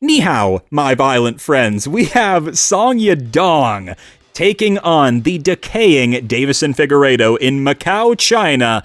Ni hao, my violent friends. We have Song Yadong taking on the decaying Deiveson Figueiredo in Macau, China.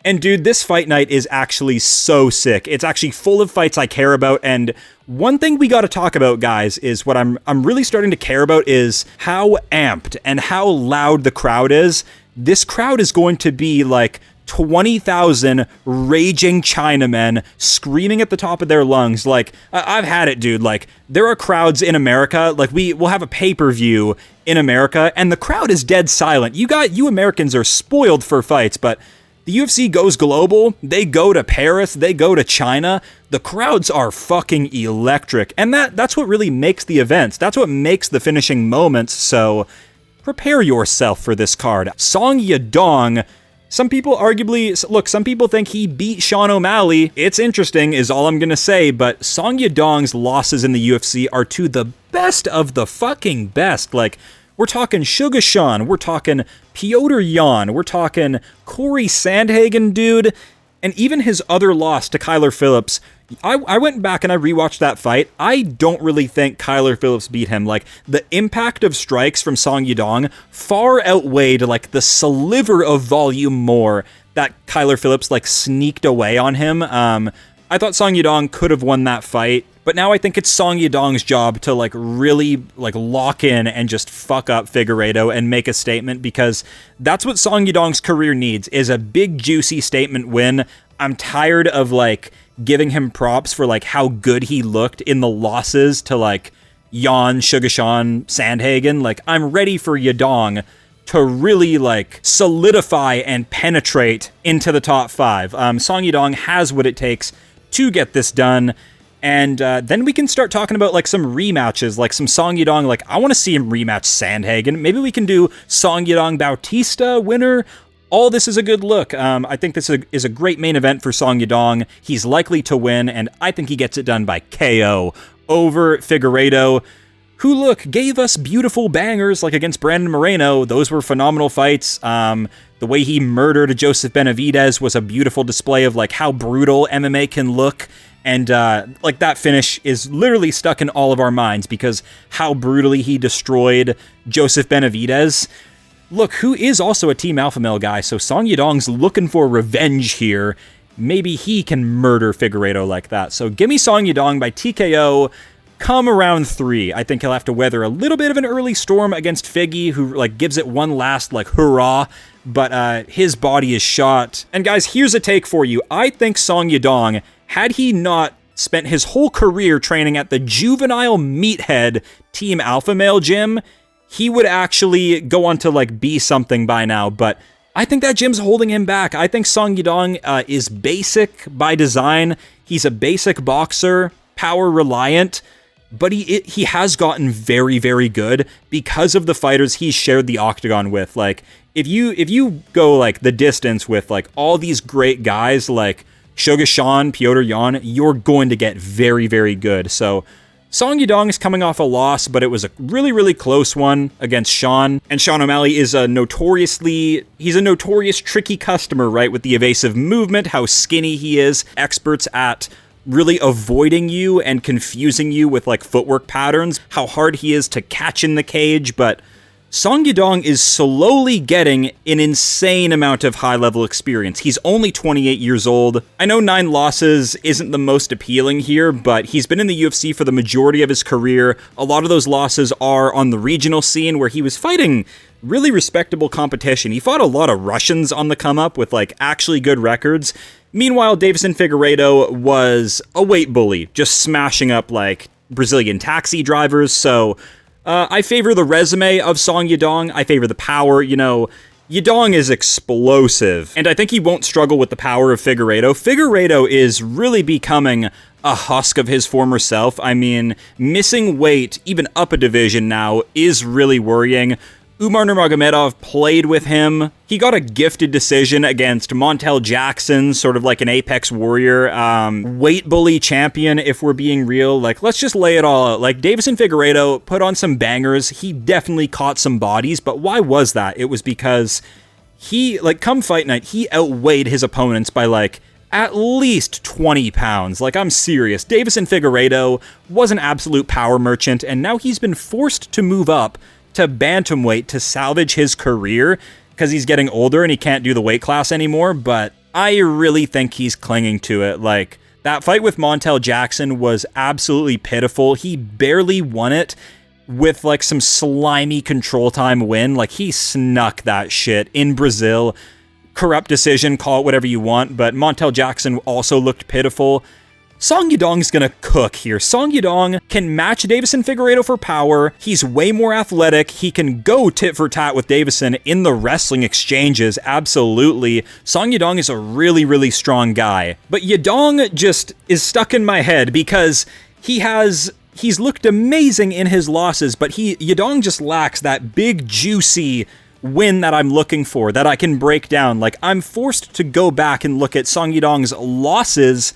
And dude, this fight night is actually so sick. It's actually full of fights I care about, and one thing we gotta talk about, guys, is what I'm really starting to care about is how amped and how loud the crowd is. This crowd is going to be like 20,000 raging Chinamen screaming at the top of their lungs. Like, I've had it, dude. Like, there are crowds in America, like, we'll have a pay-per-view in America, and the crowd is dead silent. You Americans are spoiled for fights, but the UFC goes global, they go to Paris, they go to China, the crowds are fucking electric, and that's what really makes the events, that's what makes the finishing moments, so prepare yourself for this card. Song Yadong, some people think he beat Sean O'Malley. It's interesting is all I'm gonna say, but Song Yadong's losses in the UFC are to the best of the fucking best. Like, we're talking Sugar Sean, we're talking Piotr Jan, we're talking Corey Sandhagen, dude, and even his other loss to Kyler Phillips. I went back and I rewatched that fight. I don't really think Kyler Phillips beat him. Like, the impact of strikes from Song Yadong far outweighed, like, the sliver of volume more that Kyler Phillips, like, sneaked away on him. I thought Song Yadong could have won that fight, but now I think it's Song Yadong's job to, like, really, like, lock in and just fuck up Figueiredo and make a statement, because that's what Song Yadong's career needs, is a big, juicy statement win. I'm tired of, like, giving him props for, like, how good he looked in the losses to, like, Jan, Sugar Sean, Sandhagen. Like, I'm ready for Yadong to really, like, solidify and penetrate into the top 5. Song Yadong has what it takes to get this done. And then we can start talking about, like, some rematches, like some Song Yadong, like, I want to see him rematch Sandhagen. Maybe we can do Song Yadong Bautista winner. All this is a good look. I think this is a great main event for Song Yadong. He's likely to win, and I think he gets it done by KO over Figueiredo, who, look, gave us beautiful bangers, like against Brandon Moreno. Those were phenomenal fights. The way he murdered Joseph Benavidez was a beautiful display of, like, how brutal MMA can look. And, like, that finish is literally stuck in all of our minds because how brutally he destroyed Joseph Benavidez. Look, who is also a Team Alpha Male guy, so Song Yadong's looking for revenge here. Maybe he can murder Figueiredo like that. So give me Song Yadong by TKO come around 3. I think he'll have to weather a little bit of an early storm against Figgy, who, like, gives it one last, like, hurrah, but his body is shot. And guys, here's a take for you. I think Song Yadong, had he not spent his whole career training at the juvenile meathead Team Alpha Male gym, he would actually go on to, like, be something by now, but I think that gym's holding him back. I think Song Yadong is basic by design. He's a basic boxer, power reliant, but he has gotten very, very good because of the fighters he's shared the octagon with. Like, if you go, like, the distance with, like, all these great guys, like Sugar Sean, Piotr Jan, you're going to get very, very good. So Song Yadong is coming off a loss, but it was a really, really close one against Sean. And Sean O'Malley is he's a notorious tricky customer, right? With the evasive movement, how skinny he is, experts at really avoiding you and confusing you with, like, footwork patterns, how hard he is to catch in the cage, but Song Yadong is slowly getting an insane amount of high-level experience. He's only 28 years old. I know 9 losses isn't the most appealing here, but he's been in the UFC for the majority of his career. A lot of those losses are on the regional scene where he was fighting really respectable competition. He fought a lot of Russians on the come-up with, like, actually good records. Meanwhile, Deiveson Figueiredo was a weight bully, just smashing up, like, Brazilian taxi drivers, so I favor the resume of Song Yadong. I favor the power. You know, Yadong is explosive, and I think he won't struggle with the power of Figueiredo. Figueiredo is really becoming a husk of his former self. I mean, missing weight, even up a division now, is really worrying. Umar Nurmagomedov played with him. He got a gifted decision against Montel Jackson, sort of like an Apex Warrior, weight bully champion, if we're being real. Like, let's just lay it all out. Like, Deiveson Figueiredo put on some bangers. He definitely caught some bodies, but why was that? It was because he, like, come fight night, he outweighed his opponents by, like, at least 20 pounds. Like, I'm serious. Deiveson Figueiredo was an absolute power merchant, and now he's been forced to move up to bantamweight to salvage his career because he's getting older and he can't do the weight class anymore, but I really think he's clinging to it. Like, that fight with Montel Jackson was absolutely pitiful. He barely won it with, like, some slimy control time win. Like, he snuck that shit in Brazil. Corrupt decision, call it whatever you want, but Montel Jackson also looked pitiful. Song Yadong's gonna cook here. Song Yadong can match Deiveson Figueiredo for power. He's way more athletic. He can go tit for tat with Deiveson in the wrestling exchanges, absolutely. Song Yadong is a really, really strong guy. But Yadong just is stuck in my head because he's looked amazing in his losses, but Yadong just lacks that big, juicy win that I'm looking for, that I can break down. Like, I'm forced to go back and look at Song Yadong's losses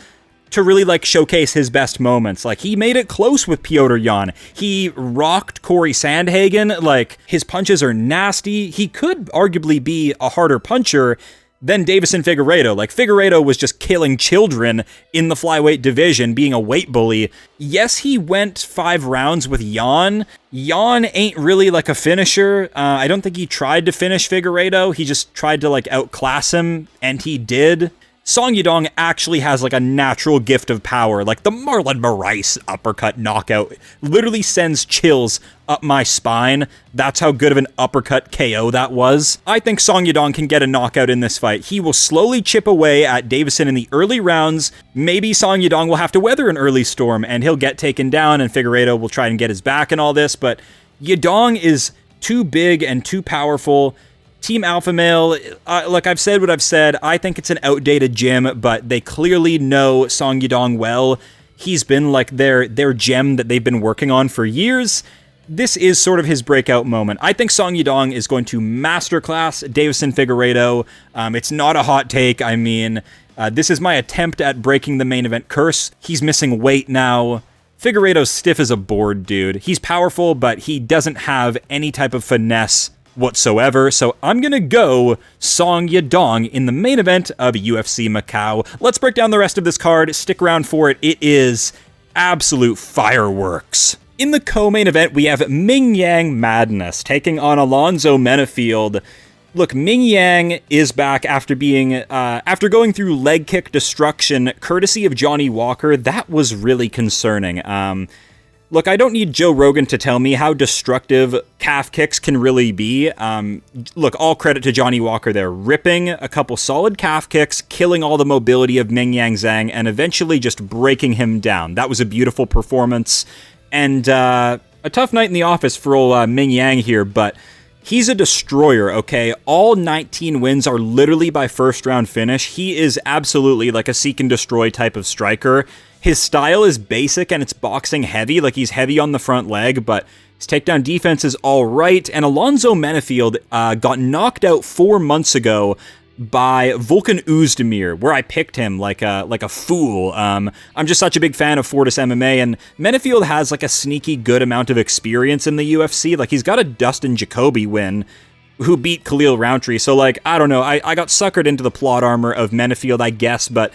to really, like, showcase his best moments. Like, he made it close with Petr Yan. He rocked Corey Sandhagen. Like, his punches are nasty. He could arguably be a harder puncher than Deiveson Figueiredo. Like, Figueiredo was just killing children in the flyweight division, being a weight bully. Yes, he went 5 rounds with Yan. Yan ain't really, like, a finisher. I don't think he tried to finish Figueiredo. He just tried to, like, outclass him, and he did. Song Yadong actually has, like, a natural gift of power. Like, the Marlon Moraes uppercut knockout literally sends chills up my spine. That's how good of an uppercut KO that was. I think Song Yadong can get a knockout in this fight. He will slowly chip away at Deiveson in the early rounds. Maybe Song Yadong will have to weather an early storm, and he'll get taken down, and Figueiredo will try and get his back and all this, but Yadong is too big and too powerful. Team Alpha Male, like I've said what I've said, I think it's an outdated gym, but they clearly know Song Yadong well. He's been like their gem that they've been working on for years. This is sort of his breakout moment. I think Song Yadong is going to masterclass Deiveson Figueiredo. It's not a hot take. I mean, this is my attempt at breaking the main event curse. He's missing weight now. Figueiredo's stiff as a board, dude. He's powerful, but he doesn't have any type of finesse whatsoever, so I'm gonna go Song Yadong in the main event of UFC Macau. Let's break down the rest of this card. Stick around for it. It is absolute fireworks. In the co-main event, we have Ming Yang Madness taking on Alonzo MENIFIELD. Look, Ming Yang is back after going through leg kick destruction courtesy of Johnny Walker. That was really concerning. Look, I don't need Joe Rogan to tell me how destructive calf kicks can really be. Look, all credit to Johnny Walker there, ripping a couple solid calf kicks, killing all the mobility of Ming Yang Zhang, and eventually just breaking him down. That was a beautiful performance, and a tough night in the office for old Ming Yang here, but he's a destroyer, okay? All 19 wins are literally by first round finish. He is absolutely like a seek and destroy type of striker. His style is basic and it's boxing heavy, like he's heavy on the front leg, but his takedown defense is all right. And Alonzo MENIFIELD got knocked out 4 months ago by Volkan Oezdemir, where I picked him like a fool. I'm just such a big fan of Fortis MMA, and MENIFIELD has like a sneaky good amount of experience in the UFC. Like, he's got a Dustin Jacoby win, who beat Khalil Rountree. So, like, I don't know. I got suckered into the plot armor of MENIFIELD, I guess, but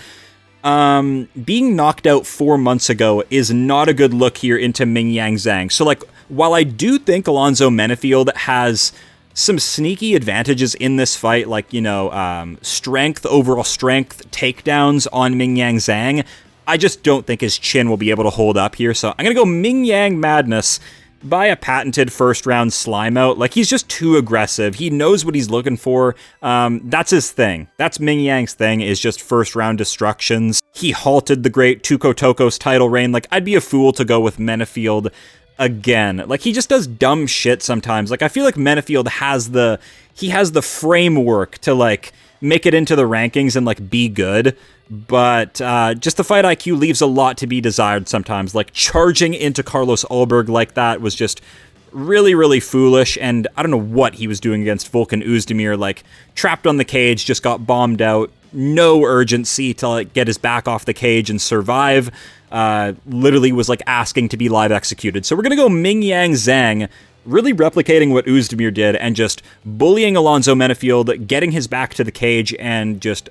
being knocked out 4 months ago is not a good look here into Ming Yang Zhang. So, like, while I do think Alonzo MENIFIELD has some sneaky advantages in this fight, like, you know, strength, overall strength, takedowns on Ming Yang Zhang, I just don't think his chin will be able to hold up here. So I'm going to go Ming Yang Madness by a patented first round slime out. Like, he's just too aggressive. He knows what he's looking for. That's his thing. That's Ming Yang's thing, is just first round destructions. He halted the great Tuko Toko's title reign. Like, I'd be a fool to go with MENIFIELD again. Like, he just does dumb shit sometimes. Like, I feel like MENIFIELD has the framework to, like, make it into the rankings and, like, be good. But just the fight IQ leaves a lot to be desired sometimes. Like, charging into Carlos Ulberg like that was just really, really foolish, and I don't know what he was doing against Volkan Oezdemir. Like, trapped on the cage, just got bombed out, no urgency to, like, get his back off the cage and survive. Literally was, like, asking to be live executed. So we're gonna go Ming Yang Zhang, really replicating what Oezdemir did and just bullying Alonzo MENIFIELD, getting his back to the cage, and just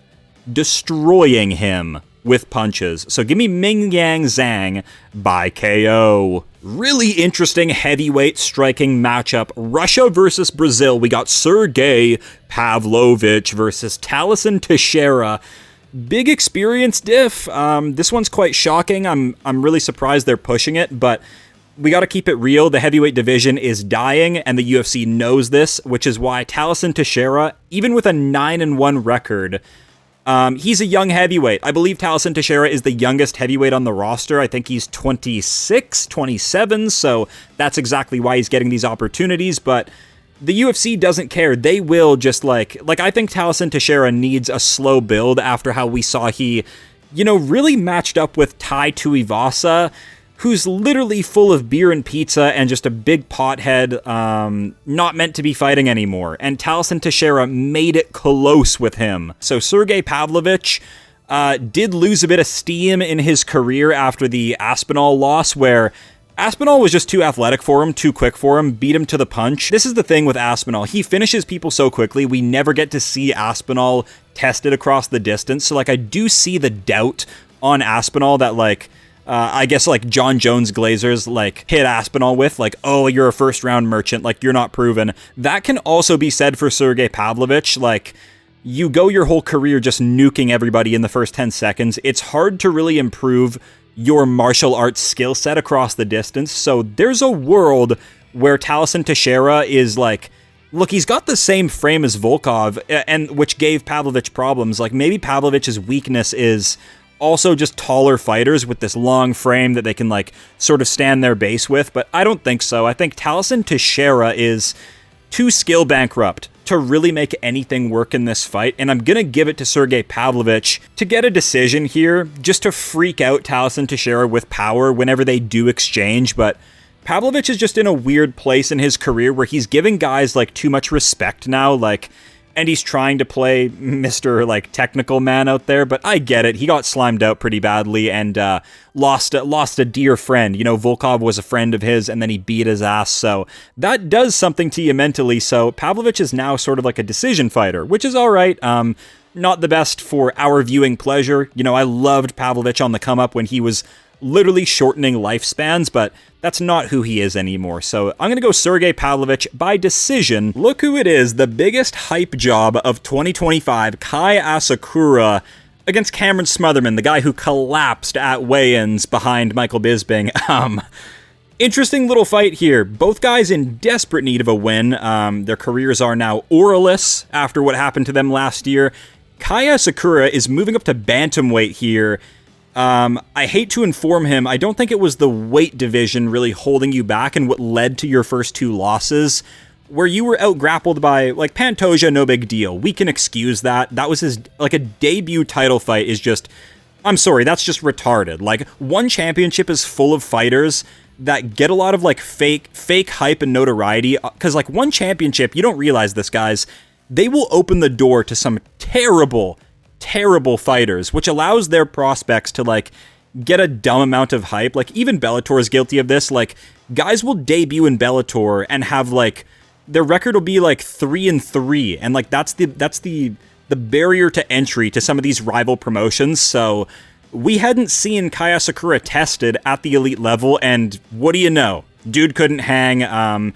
destroying him with punches. So give me Ming Yang Zhang by KO. Really interesting heavyweight striking matchup. Russia versus Brazil. We got Sergey Pavlovich versus Deiveson Figueiredo. Big experience diff. This one's quite shocking. I'm really surprised they're pushing it, but we got to keep it real. The heavyweight division is dying, and the UFC knows this, which is why Deiveson Figueiredo, even with a 9-1 record, he's a young heavyweight. I believe Deiveson Figueiredo is the youngest heavyweight on the roster. I think he's 26, 27, so that's exactly why he's getting these opportunities, but the UFC doesn't care. They will just like I think Deiveson Figueiredo needs a slow build after how we saw he, really matched up with Tai Tuivasa, who's literally full of beer and pizza and just a big pothead, not meant to be fighting anymore. And Deiveson Figueiredo made it close with him. So Sergey Pavlovich did lose a bit of steam in his career after the Aspinall loss, where Aspinall was just too athletic for him, too quick for him, beat him to the punch. This is the thing with Aspinall. He finishes people so quickly, we never get to see Aspinall tested across the distance. So, I do see the doubt on Aspinall that, I guess, John Jones Glazers, hit Aspinall with, oh, you're a first-round merchant, you're not proven. That can also be said for Sergey Pavlovich, you go your whole career just nuking everybody in the first 10 seconds. It's hard to really improve your martial arts skill set across the distance. So there's a world where Deiveson Figueiredo is look, he's got the same frame as Volkov, and which gave Pavlovich problems. Maybe Pavlovich's weakness is also just taller fighters with this long frame that they can sort of stand their base with, but I don't think so. I think Deiveson Figueiredo is too skill bankrupt to really make anything work in this fight, and I'm gonna give it to Sergey Pavlovich to get a decision here, just to freak out Deiveson Figueiredo with power whenever they do exchange. But Pavlovich is just in a weird place in his career where he's giving guys too much respect now, and he's trying to play Mr. technical man out there, but I get it. He got slimed out pretty badly and lost a dear friend. Volkov was a friend of his, and then he beat his ass, so that does something to you mentally. So Pavlovich is now sort of a decision fighter, which is all right. Not the best for our viewing pleasure. I loved Pavlovich on the come up when he was literally shortening lifespans, but that's not who he is anymore. So I'm going to go Sergey Pavlovich by decision. Look who it is, the biggest hype job of 2025, Kai Asakura against Cameron Smotherman, the guy who collapsed at weigh-ins behind Michael Bisping. Interesting little fight here. Both guys in desperate need of a win. Their careers are now oralless after what happened to them last year. Kai Asakura is moving up to bantamweight here. I hate to inform him, I don't think it was the weight division really holding you back and what led to your first two losses, where you were out-grappled by, Pantoja, no big deal. We can excuse that. That was his, a debut title fight is just, I'm sorry, that's just retarded. One championship is full of fighters that get a lot of, fake hype and notoriety, because, one championship, you don't realize this, guys, they will open the door to some terrible fighters, which allows their prospects to get a dumb amount of hype. Even Bellator is guilty of this. Guys will debut in Bellator and have their record will be 3-3, and that's the barrier to entry to some of these rival promotions. So we hadn't seen Kai Asakura tested at the elite level, and what do you know? Dude couldn't hang.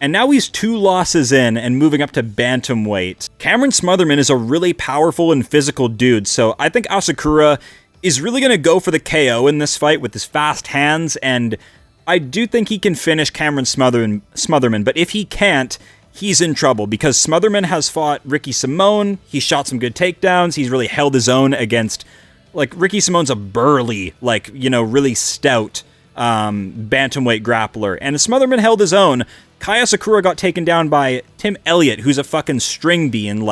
And now he's 2 losses in and moving up to bantamweight. Cameron Smotherman is a really powerful and physical dude, so I think Asakura is really going to go for the KO in this fight with his fast hands, and I do think he can finish Cameron Smotherman, but if he can't, he's in trouble, because Smotherman has fought Ricky Simone, he shot some good takedowns, he's really held his own against, Ricky Simone's a burly, really stout bantamweight grappler, and Smotherman held his own. Kai Asakura got taken down by Tim Elliott, who's a fucking string bean.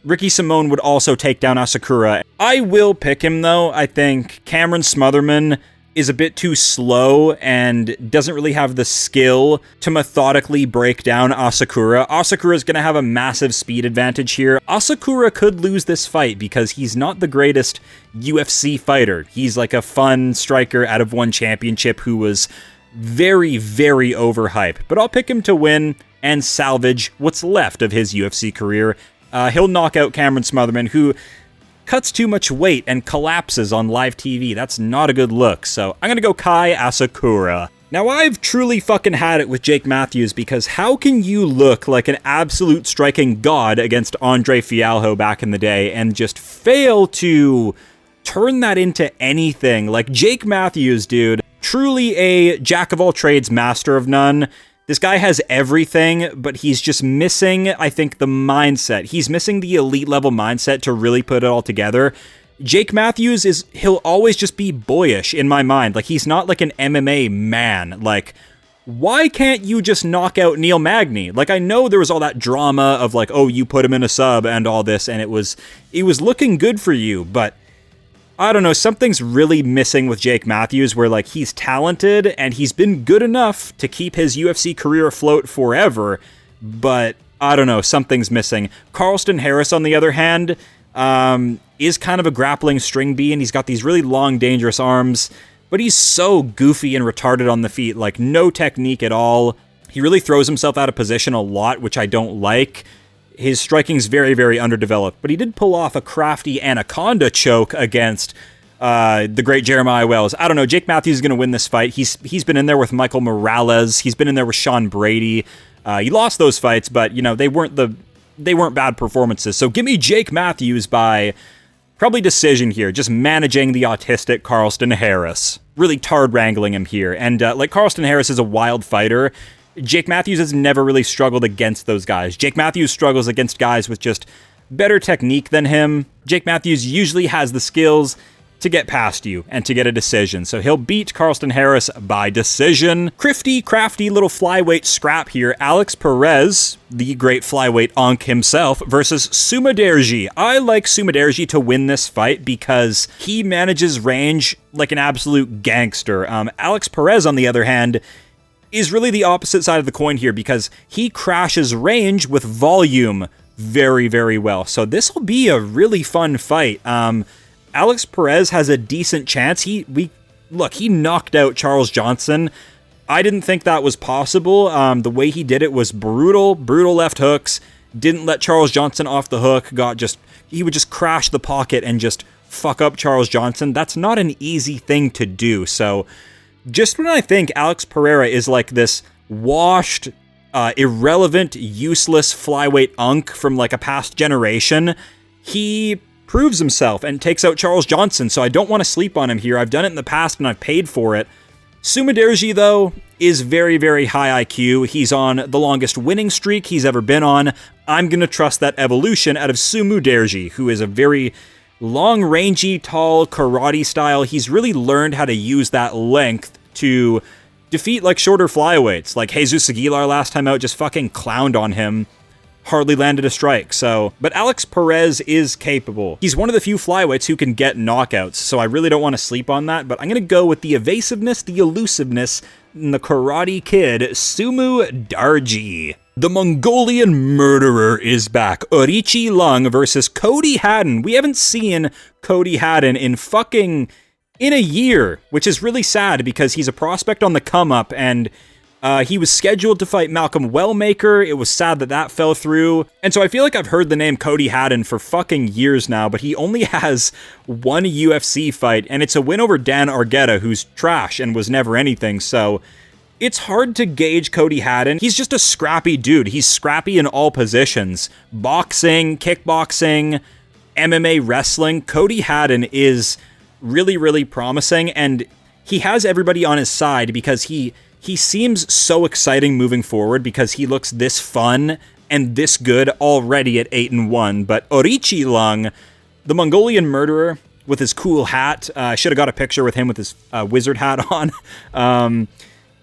Ricky Simone would also take down Asakura. I will pick him, though. I think Cameron Smotherman is a bit too slow and doesn't really have the skill to methodically break down Asakura. Asakura is going to have a massive speed advantage here. Asakura could lose this fight because he's not the greatest UFC fighter. He's a fun striker out of one championship who was very, very overhyped. But I'll pick him to win and salvage what's left of his UFC career. He'll knock out Cameron Smotherman, who cuts too much weight and collapses on live TV. That's not a good look. So I'm gonna go Kai Asakura. Now, I've truly fucking had it with Jake Matthews, because how can you look like an absolute striking god against Andre Fialho back in the day and just fail to turn that into anything? Like, Jake Matthews, dude, truly a jack of all trades, master of none. This guy has everything, but he's just missing, I think, the mindset. He's missing the elite level mindset to really put it all together. Jake Matthews he'll always just be boyish in my mind. Like, he's not like an MMA man. Like, why can't you just knock out Neil Magny? Like, I know there was all that drama of like, oh, you put him in a sub and all this, and it was looking good for you, but I don't know, something's really missing with Jake Matthews, where like, he's talented and he's been good enough to keep his UFC career afloat forever, but I don't know, something's missing. Carlston Harris, on the other hand, is kind of a grappling string bee, and he's got these really long, dangerous arms, but he's so goofy and retarded on the feet, like no technique at all. He really throws himself out of position a lot, which I don't like. His striking's very, very underdeveloped, but he did pull off a crafty anaconda choke against the great Jeremiah Wells. I don't know, Jake Matthews is going to win this fight. He's been in there with Michael Morales. He's been in there with Sean Brady. He lost those fights, but, you know, they weren't bad performances. So give me Jake Matthews by probably decision here, just managing the autistic Carlston Harris. Really tard wrangling him here. And like, Carlston Harris is a wild fighter. Jake Matthews has never really struggled against those guys. Jake Matthews struggles against guys with just better technique than him. Jake Matthews usually has the skills to get past you and to get a decision. So he'll beat Carlston Harris by decision. Crafty little flyweight scrap here. Alex Perez, the great flyweight Ankh himself, versus Sumadaerji. I like Sumadaerji to win this fight because he manages range like an absolute gangster. Alex Perez, on the other hand, is really the opposite side of the coin here, because he crashes range with volume very, very well. So this will be a really fun fight. Alex Perez has a decent chance. He knocked out Charles Johnson. I didn't think that was possible. The way he did it was brutal left hooks. Didn't let Charles Johnson off the hook. He would just crash the pocket and just fuck up Charles Johnson. That's not an easy thing to do. So just when I think Alex Pereira is like this washed, irrelevant, useless flyweight unk from like a past generation, he proves himself and takes out Charles Johnson, so I don't want to sleep on him here. I've done it in the past and I've paid for it. Sumadaerji, though, is very, very high IQ. He's on the longest winning streak he's ever been on. I'm going to trust that evolution out of Sumadaerji, who is a very long, rangy, tall karate style. He's really learned how to use that length to defeat like shorter flyweights. Like Jesus Aguilar last time out just fucking clowned on him. Hardly landed a strike, but Alex Perez is capable. He's one of the few flyweights who can get knockouts, so I really don't want to sleep on that, but I'm going to go with the evasiveness, the elusiveness, and the Karate Kid, Sumadaerji. The Mongolian murderer is back. AORIQILENG versus Cody Haddon. We haven't seen Cody Haddon in a year, which is really sad because he's a prospect on the come up, and he was scheduled to fight Malcolm Wellmaker. It was sad that fell through. And so I feel like I've heard the name Cody Haddon for fucking years now, but he only has one UFC fight, and it's a win over Dan Argueta, who's trash and was never anything. So it's hard to gauge Cody Haddon. He's just a scrappy dude. He's scrappy in all positions. Boxing, kickboxing, MMA, wrestling. Cody Haddon is really, really promising, and he has everybody on his side because he seems so exciting moving forward because he looks this fun and this good already at 8-1. But AORIQILENG, the Mongolian murderer with his cool hat, I should have got a picture with him with his wizard hat on.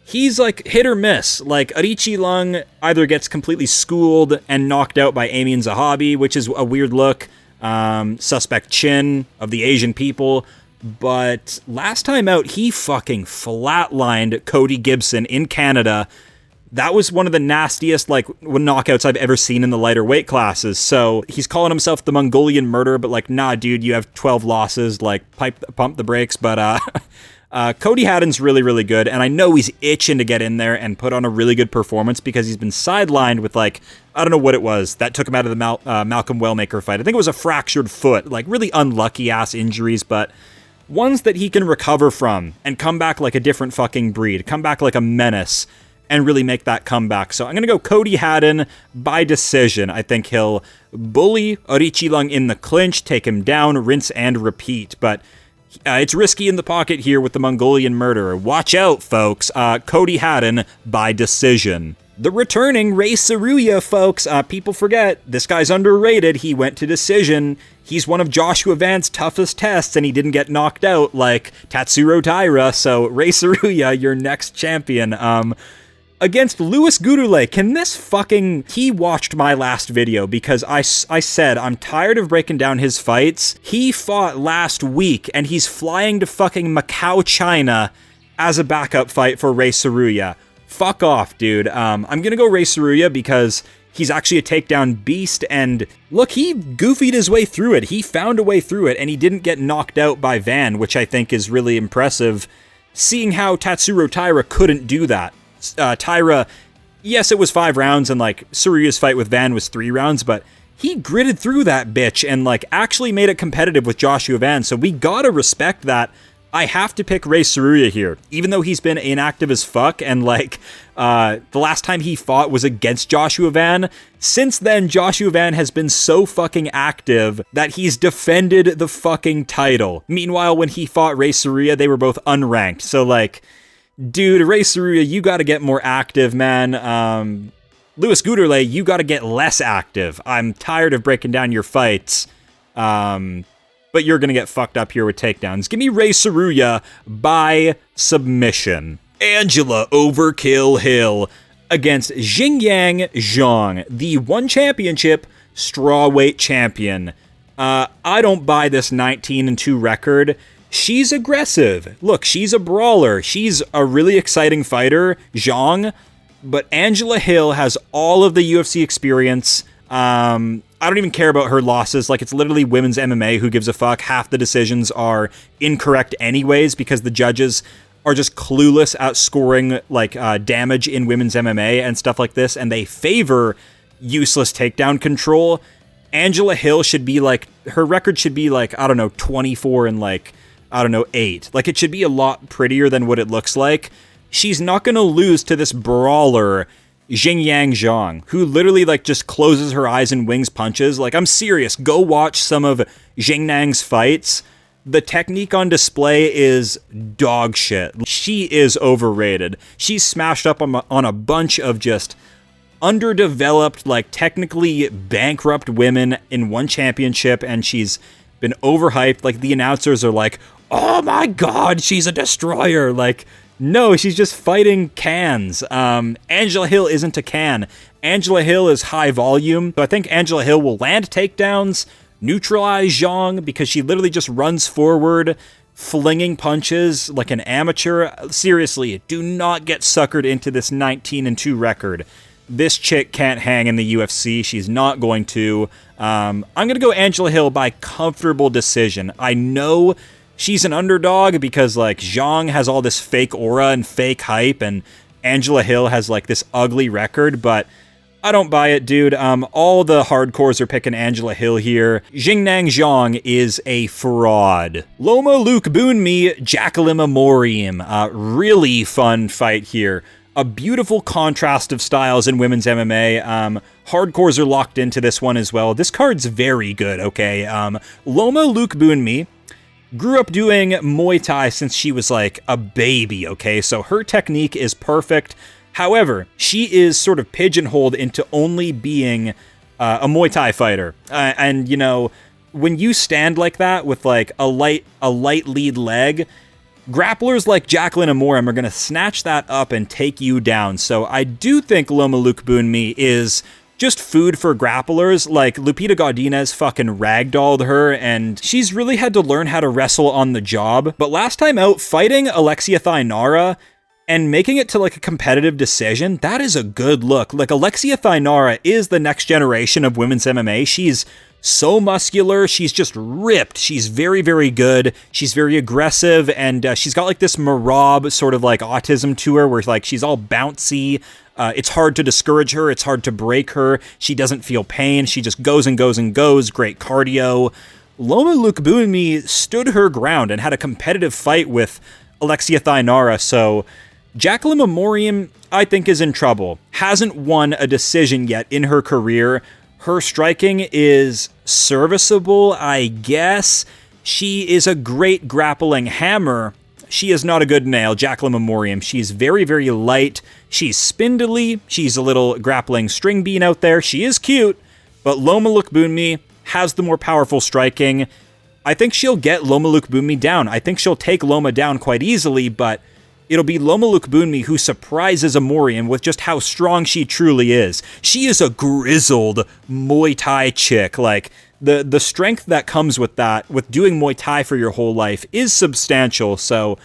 He's like hit or miss. Like AORIQILENG either gets completely schooled and knocked out by Amy and Zahabi, which is a weird look. Suspect chin of the Asian people. But last time out, he fucking flatlined Cody Gibson in Canada. That was one of the nastiest knockouts I've ever seen in the lighter weight classes. So he's calling himself the Mongolian murderer, but nah, dude, you have 12 losses. Pump the brakes. But Cody Haddon's really, really good, and I know he's itching to get in there and put on a really good performance because he's been sidelined with, like, I don't know what it was that took him out of the Malcolm Wellmaker fight. I think it was a fractured foot, like really unlucky-ass injuries, but ones that he can recover from and come back like a different fucking breed, come back like a menace, and really make that comeback. So I'm going to go Cody Haddon by decision. I think he'll bully AORIQILENG in the clinch, take him down, rinse and repeat, but it's risky in the pocket here with the Mongolian murderer. Watch out, folks. Cody Haddon by decision. The returning Ray Tsuruya, folks. People forget, this guy's underrated. He went to decision. He's one of Joshua Van's toughest tests, and he didn't get knocked out like Tatsuro Taira. So, Ray Tsuruya, your next champion. Against GURULE, can this fucking... He watched my last video because I said I'm tired of breaking down his fights. He fought last week, and he's flying to fucking Macau, China as a backup fight for Ray Tsuruya. Fuck off, dude. I'm gonna go Ray Tsuruya because he's actually a takedown beast, and look, he goofied his way through it. He found a way through it, and he didn't get knocked out by Van, which I think is really impressive, seeing how Tatsuro Taira couldn't do that. Taira, yes, it was 5 rounds, and like Tsuruya's fight with Van was 3 rounds, but he gritted through that bitch and like actually made it competitive with Joshua Van, so we gotta respect that. I have to pick Ray Tsuruya here, even though he's been inactive as fuck, and like, the last time he fought was against Joshua Van. Since then, Joshua Van has been so fucking active that he's defended the fucking title. Meanwhile, when he fought Ray Tsuruya, they were both unranked, so like, dude, Ray Tsuruya, you gotta get more active, man. GURULE, you gotta get less active. I'm tired of breaking down your fights. But you're gonna get fucked up here with takedowns. Give me Ray Tsuruya by submission. Angela Overkill Hill against Xingyang Zhang, the one championship strawweight champion. I don't buy this 19-2 record. She's aggressive. Look, she's a brawler. She's a really exciting fighter, Zhang, but Angela Hill has all of the UFC experience. I don't even care about her losses. Like, it's literally women's MMA. Who gives a fuck? Half the decisions are incorrect anyways because the judges are just clueless at scoring, like, damage in women's MMA and stuff like this, and they favor useless takedown control. Angela Hill should be, like, her record should be, like, I don't know, 24 and, like, I don't know, 8. Like, it should be a lot prettier than what it looks like. She's not gonna lose to this brawler, Xingyang Zhang, who literally, like, just closes her eyes and wings punches. Like, I'm serious. Go watch some of Xingyang's fights. The technique on display is dog shit. She is overrated. She's smashed up on a bunch of just underdeveloped, like, technically bankrupt women in one championship, and she's been overhyped. Like, the announcers are like, oh my god, she's a destroyer. Like, no, she's just fighting cans. Angela Hill isn't a can. Angela Hill is high volume. So I think Angela Hill will land takedowns, neutralize Zhang, because she literally just runs forward, flinging punches like an amateur. Seriously, do not get suckered into this 19-2 record. This chick can't hang in the UFC. She's not going to. I'm going to go Angela Hill by comfortable decision. I know she's an underdog because, like, Zhang has all this fake aura and fake hype, and Angela Hill has, like, this ugly record, but I don't buy it, dude. All the hardcores are picking Angela Hill here. Xingyang Zhang is a fraud. Loma Lookboonme, Jacqueline AMORIM. Really fun fight here. A beautiful contrast of styles in women's MMA. Hardcores are locked into this one as well. This card's very good, okay? Loma Lookboonme grew up doing Muay Thai since she was like a baby, okay? So her technique is perfect. However, she is sort of pigeonholed into only being a Muay Thai fighter. And, you know, when you stand like that with like a light lead leg, grapplers like Jacqueline AMORIM are going to snatch that up and take you down. So I do think Loma Lookboonme is just food for grapplers. Like, Lupita Godinez fucking ragdolled her, and she's really had to learn how to wrestle on the job. But last time out, fighting Alexia Thainara and making it to, like, a competitive decision, that is a good look. Like, Alexia Thainara is the next generation of women's MMA. She's so muscular. She's just ripped. She's very, very good. She's very aggressive, and she's got like this Marab sort of like autism to her where like she's all bouncy. It's hard to discourage her. It's hard to break her. She doesn't feel pain. She just goes and goes and goes. Great cardio. Loma Lookboonme stood her ground and had a competitive fight with Alexia Thainara, so Jacqueline AMORIM, I think, is in trouble. Hasn't won a decision yet in her career. Her striking is serviceable, I guess. She is a great grappling hammer. She is not a good nail, Jacqueline AMORIM. She's very, very light. She's spindly. She's a little grappling string bean out there. She is cute, but Loma Lookboonme has the more powerful striking. I think she'll get Loma Lookboonme down. I think she'll take Loma down quite easily, but it'll be Loma Lookboonme who surprises AMORIM with just how strong she truly is. She is a grizzled Muay Thai chick. Like, the strength that comes with that, with doing Muay Thai for your whole life, is substantial. So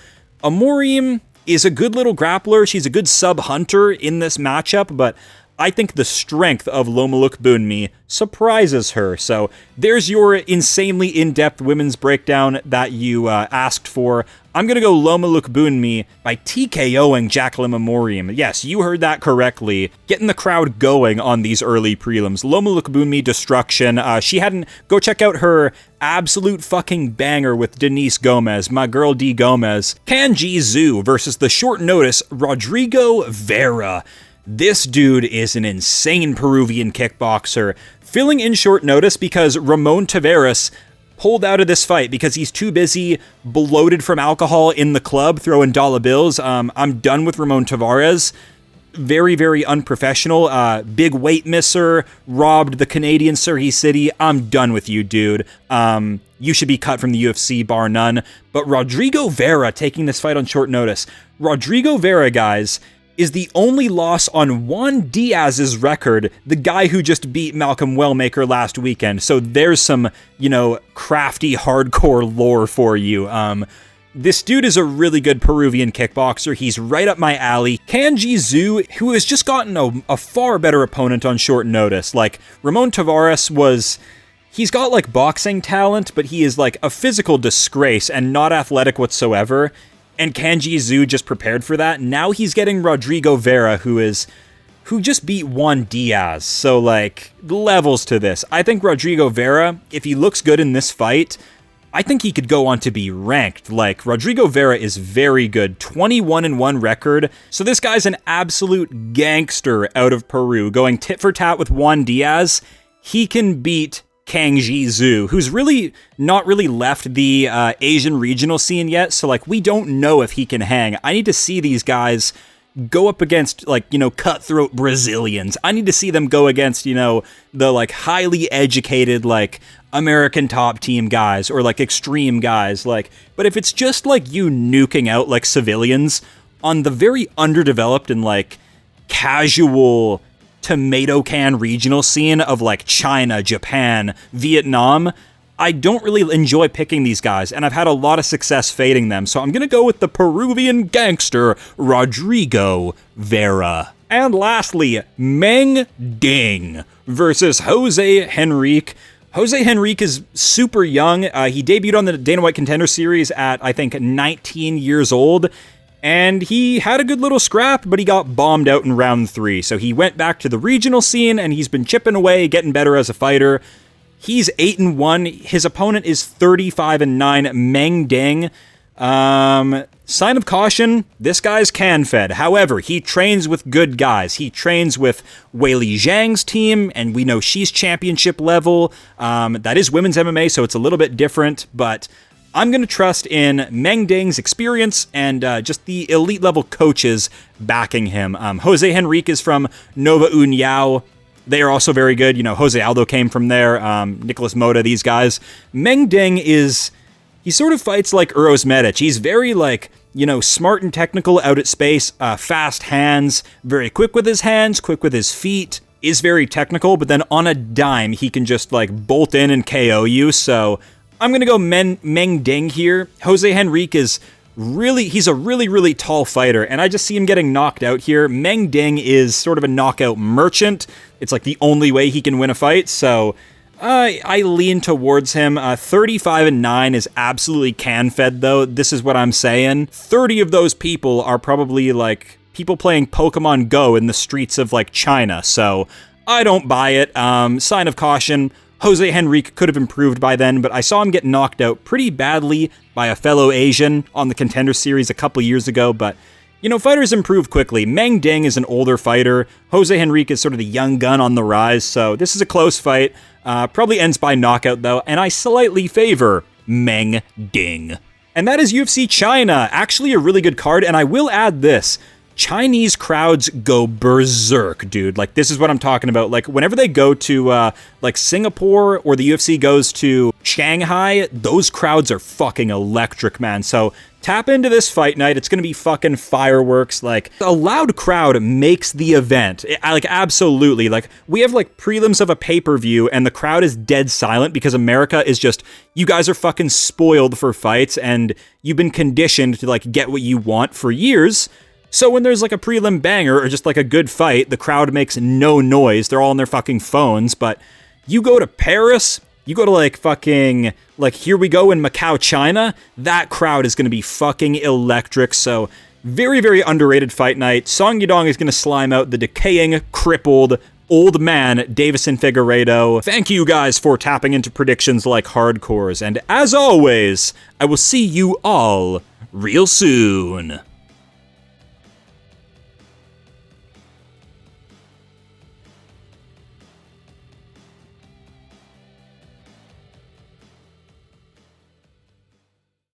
AMORIM is a good little grappler. She's a good sub-hunter in this matchup, but I think the strength of Loma Lookboonme surprises her. So there's your insanely in-depth women's breakdown that you asked for. I'm going to go Loma Lookboonme by TKOing Jacqueline AMORIM. Yes, you heard that correctly. Getting the crowd going on these early prelims. Loma Lookboonme destruction. She hadn't... Go check out her absolute fucking banger with Denise Gomez, my girl D. Gomez. Kanji Zhu versus the short notice Rodrigo Vera. This dude is an insane Peruvian kickboxer, filling in short notice because Ramon Taveras pulled out of this fight because he's too busy bloated from alcohol in the club throwing dollar bills. I'm done with Ramon Taveras. Very, very unprofessional. Big weight misser, robbed the Canadian Surrey City. I'm done with you, dude. You should be cut from the UFC, bar none. But Rodrigo Vera taking this fight on short notice. Rodrigo Vera, guys, is the only loss on Juan Diaz's record, the guy who just beat Malcolm Wellmaker last weekend. So there's some, crafty, hardcore lore for you. This dude is a really good Peruvian kickboxer. He's right up my alley. Kanji Zhu, who has just gotten a far better opponent on short notice. Like, Ramon Taveras he's got, like, boxing talent, but he is, like, a physical disgrace and not athletic whatsoever. And Kanji Zhu just prepared for that. Now he's getting Rodrigo Vera, who just beat Juan Diaz. So, like, levels to this. I think Rodrigo Vera, if he looks good in this fight, I think he could go on to be ranked. Like, Rodrigo Vera is very good. 21-1 record. So this guy's an absolute gangster out of Peru. Going tit for tat with Juan Diaz, he can beat Kanji Zhu, who's really not really left the Asian regional scene yet, so, like, we don't know if he can hang. I need to see these guys go up against, like, cutthroat Brazilians. I need to see them go against, the, like, highly educated, like, American top team guys, or, like, extreme guys, like, but if it's just, like, you nuking out, like, civilians on the very underdeveloped and, like, casual tomato can regional scene of like China, Japan, Vietnam, I don't really enjoy picking these guys, and I've had a lot of success fading them, so I'm gonna go with the Peruvian gangster, Rodrigo Vera. And lastly, Meng Ding versus Jose Henrique. Jose Henrique is super young. He debuted on the Dana White Contender Series at, I think, 19 years old. And he had a good little scrap, but he got bombed out in round 3. So he went back to the regional scene, and he's been chipping away, getting better as a fighter. He's 8-1. His opponent is 35-9. Meng Ding. Sign of caution, this guy's can-fed. However, he trains with good guys. He trains with Weili Zhang's team, and we know she's championship level. That is women's MMA, so it's a little bit different, but I'm going to trust in Meng Ding's experience and just the elite level coaches backing him. Jose Henrique is from Nova União. They are also very good. Jose Aldo came from there. Nicholas Moda, these guys. Meng Ding he sort of fights like Uros Medic. He's very, like, smart and technical out at space, fast hands, very quick with his hands, quick with his feet, is very technical, but then on a dime, he can just, like, bolt in and KO you, so I'm going to go Meng Ding here. Jose Henrique he's a really, really tall fighter, and I just see him getting knocked out here. Meng Ding is sort of a knockout merchant. It's like the only way he can win a fight, so I lean towards him. 35-9 is absolutely can-fed, though. This is what I'm saying. 30 of those people are probably, like, people playing Pokemon Go in the streets of, like, China, so I don't buy it. Sign of caution. Jose Henrique could have improved by then, but I saw him get knocked out pretty badly by a fellow Asian on the Contender Series a couple years ago, but, you know, fighters improve quickly. Meng Ding is an older fighter. Jose Henrique is sort of the young gun on the rise, so this is a close fight. Probably ends by knockout, though, and I slightly favor Meng Ding. And that is UFC China. Actually a really good card, and I will add this. Chinese crowds go berserk, dude. Like, this is what I'm talking about. Like, whenever they go to, like, Singapore or the UFC goes to Shanghai, those crowds are fucking electric, man. So tap into this fight night. It's gonna be fucking fireworks. Like, a loud crowd makes the event. Like, absolutely. Like, we have, like, prelims of a pay-per-view, and the crowd is dead silent because America is just, you guys are fucking spoiled for fights, and you've been conditioned to, like, get what you want for years. So when there's like a prelim banger or just like a good fight, the crowd makes no noise. They're all on their fucking phones. But you go to Paris, you go to like fucking, like Here We Go in Macau, China, that crowd is going to be fucking electric. So very, very underrated fight night. Song Yadong is going to slime out the decaying, crippled, old man Deiveson Figueiredo. Thank you guys for tapping into predictions like hardcores. And as always, I will see you all real soon.